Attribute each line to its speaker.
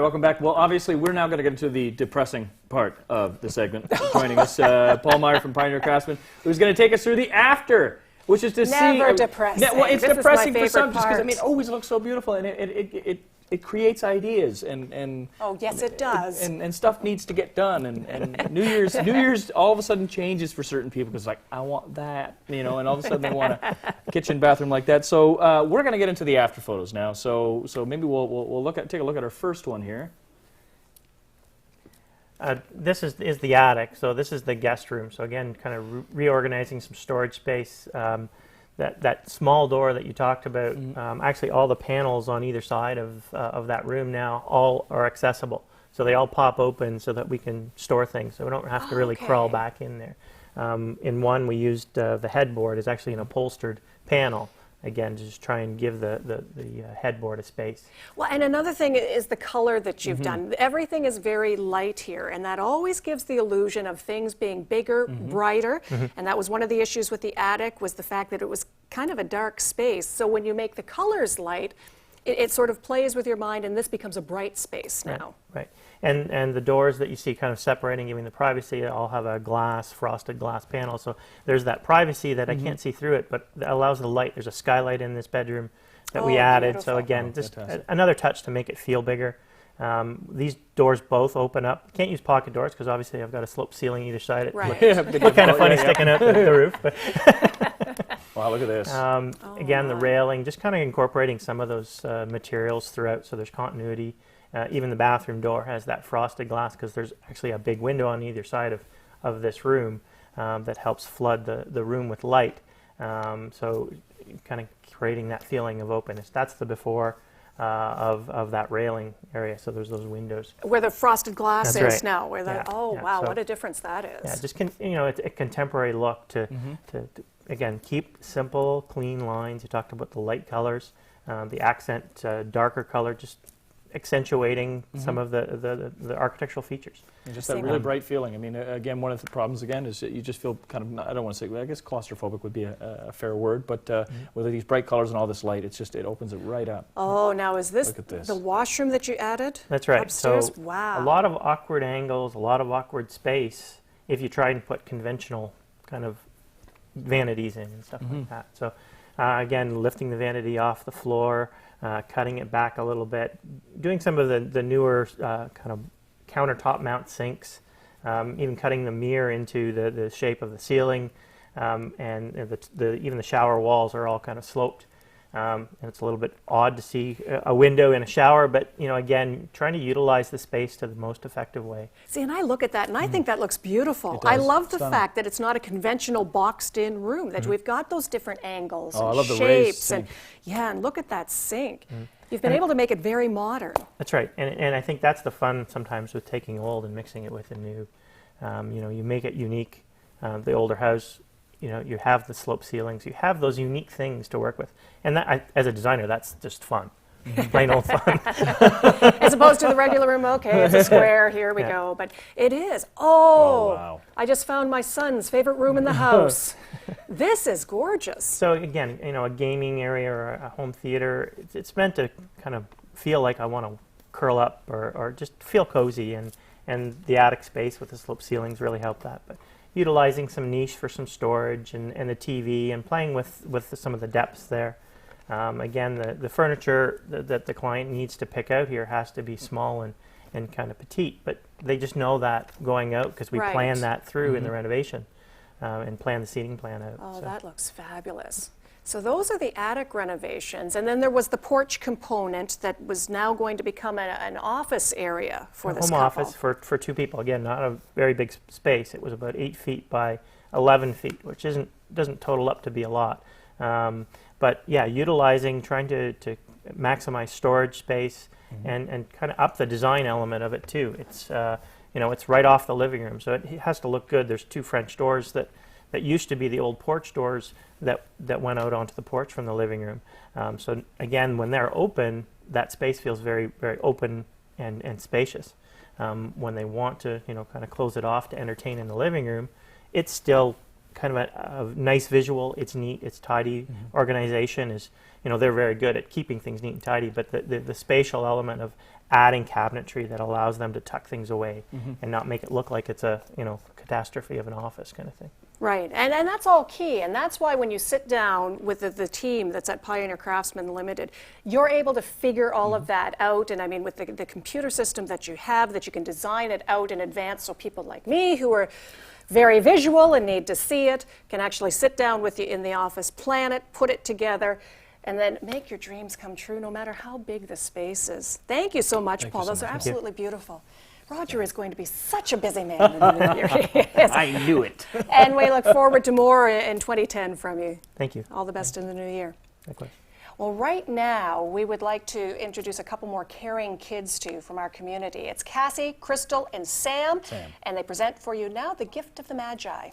Speaker 1: welcome back. Well, obviously, we're now going to get into the depressing part of the segment. Joining us, Paul Meier from Pioneer Craftsman, who's going to take us through the after, which is to see...
Speaker 2: Never depressing.
Speaker 1: Well, it's
Speaker 2: this
Speaker 1: depressing
Speaker 2: is my
Speaker 1: for some,
Speaker 2: favorite
Speaker 1: just because, I
Speaker 2: part.
Speaker 1: mean, it always looks so beautiful, and it creates ideas, and
Speaker 2: Oh, yes, it does.
Speaker 1: and stuff needs to get done, and New Year's all of a sudden changes for certain people, because like, I want that, you know, and all of a sudden they want a kitchen, bathroom like that. So we're going to get into the after photos now. So maybe we'll take a look at our first one here.
Speaker 3: This is the attic, so this is the guest room. So again, kind of reorganizing some storage space. That small door that you talked about, actually all the panels on either side of that room now all are accessible. So they all pop open so that we can store things. So we don't have to really crawl back in there. In one, we used the headboard is actually an upholstered panel. Again, just try and give the headboard a space.
Speaker 2: Well, and another thing is the color that you've done. Everything is very light here, and that always gives the illusion of things being bigger, brighter. And that was one of the issues with the attic, was the fact that it was kind of a dark space. So when you make the colors light, it sort of plays with your mind, and this becomes a bright space now.
Speaker 3: Right. And the doors that you see kind of separating, giving the privacy, all have a frosted glass panel. So there's that privacy that I can't see through it, but that allows the light. There's a skylight in this bedroom that we added.
Speaker 2: Beautiful.
Speaker 3: So again, just another touch to make it feel bigger. These doors both open up. Can't use pocket doors because obviously I've got a sloped ceiling either side. It look kind of funny sticking out the roof. But
Speaker 1: wow, look at this.
Speaker 3: Again, the railing, just kind of incorporating some of those materials throughout, so there's continuity. Even the bathroom door has that frosted glass because there's actually a big window on either side of this room that helps flood the room with light. So kind of creating that feeling of openness. That's the before of that railing area. So there's those windows.
Speaker 2: Where the frosted glass
Speaker 3: That's
Speaker 2: is
Speaker 3: right.
Speaker 2: now. Where wow,
Speaker 3: So,
Speaker 2: what a difference that is.
Speaker 3: Yeah, just it's a contemporary look to again, keep simple, clean lines. You talked about the light colors, the accent, darker color, just accentuating some of the architectural features.
Speaker 1: And just that really bright feeling. I mean, again, one of the problems, again, is that you just feel kind of, I don't want to say, I guess claustrophobic would be a fair word, but with these bright colors and all this light, it opens it right up.
Speaker 2: Oh, now is this,
Speaker 1: Look at this.
Speaker 2: the washroom that you added?
Speaker 3: That's right.
Speaker 2: Upstairs?
Speaker 3: So
Speaker 2: wow.
Speaker 3: a lot of awkward angles, a lot of awkward space if you try and put conventional kind of vanities in and stuff like that. So again, lifting the vanity off the floor, cutting it back a little bit, doing some of the newer kind of countertop mount sinks, even cutting the mirror into the shape of the ceiling, and even the shower walls are all kind of sloped. And it's a little bit odd to see a window in a shower, but again, trying to utilize the space to the most effective way.
Speaker 2: See, and I look at that and I think that looks beautiful.
Speaker 1: It does.
Speaker 2: I love the
Speaker 1: Stunning.
Speaker 2: fact that it's not a conventional boxed-in room, that we've got those different angles
Speaker 1: I
Speaker 2: and
Speaker 1: love the raised
Speaker 2: shapes. And
Speaker 1: sink.
Speaker 2: and look at that sink. You've been able to make it very modern.
Speaker 3: That's right, and I think that's the fun sometimes with taking old and mixing it with the new. You make it unique. The older house, you have the slope ceilings, you have those unique things to work with, and that, as a designer, that's just fun, plain old fun.
Speaker 2: As opposed to the regular room, okay, it's a square, here we go. But it is. Oh,
Speaker 1: wow.
Speaker 2: I just found my son's favorite room in the house. This is gorgeous.
Speaker 3: So again, a gaming area or a home theater, it's meant to kind of feel like I want to curl up or just feel cozy, and the attic space with the slope ceilings really help that. But utilizing some niche for some storage and the TV and playing with some of the depths there. Again, the furniture that the client needs to pick out here has to be small and kind of petite, but they just know that going out because we plan that through in the renovation and plan the seating plan out.
Speaker 2: Oh, that looks fabulous. So those are the attic renovations, and then there was the porch component that was now going to become an office area for this
Speaker 3: home
Speaker 2: couple.
Speaker 3: office for two people. Again, not a very big space. It was about 8 feet by 11 feet, which doesn't total up to be a lot. But yeah, trying to maximize storage space and kind of up the design element of it too. It's it's right off the living room, so it has to look good. There's two French doors that used to be the old porch doors that went out onto the porch from the living room. So again, when they're open, that space feels very, very open and spacious. When they want to, kind of close it off to entertain in the living room, it's still kind of a nice visual. It's neat. It's tidy. Organization is, they're very good at keeping things neat and tidy, but the spatial element of adding cabinetry that allows them to tuck things away and not make it look like it's a catastrophe of an office kind of thing.
Speaker 2: Right, and that's all key, and that's why when you sit down with the team that's at Pioneer Craftsman Limited, you're able to figure all of that out, and I mean with the computer system that you have, that you can design it out in advance, so people like me who are very visual and need to see it can actually sit down with you in the office, plan it, put it together, and then make your dreams come true no matter how big the space is. Thank you so much, Paul. Those are absolutely beautiful. Roger is going to be such a busy man in the new year. He is.
Speaker 1: I knew it.
Speaker 2: And we look forward to more in 2010 from you.
Speaker 3: Thank you.
Speaker 2: All the best in the new year.
Speaker 3: Likewise.
Speaker 2: Well, right now, we would like to introduce a couple more caring kids to you from our community. It's Cassie, Crystal, and Sam, and they present for you now the Gift of the Magi.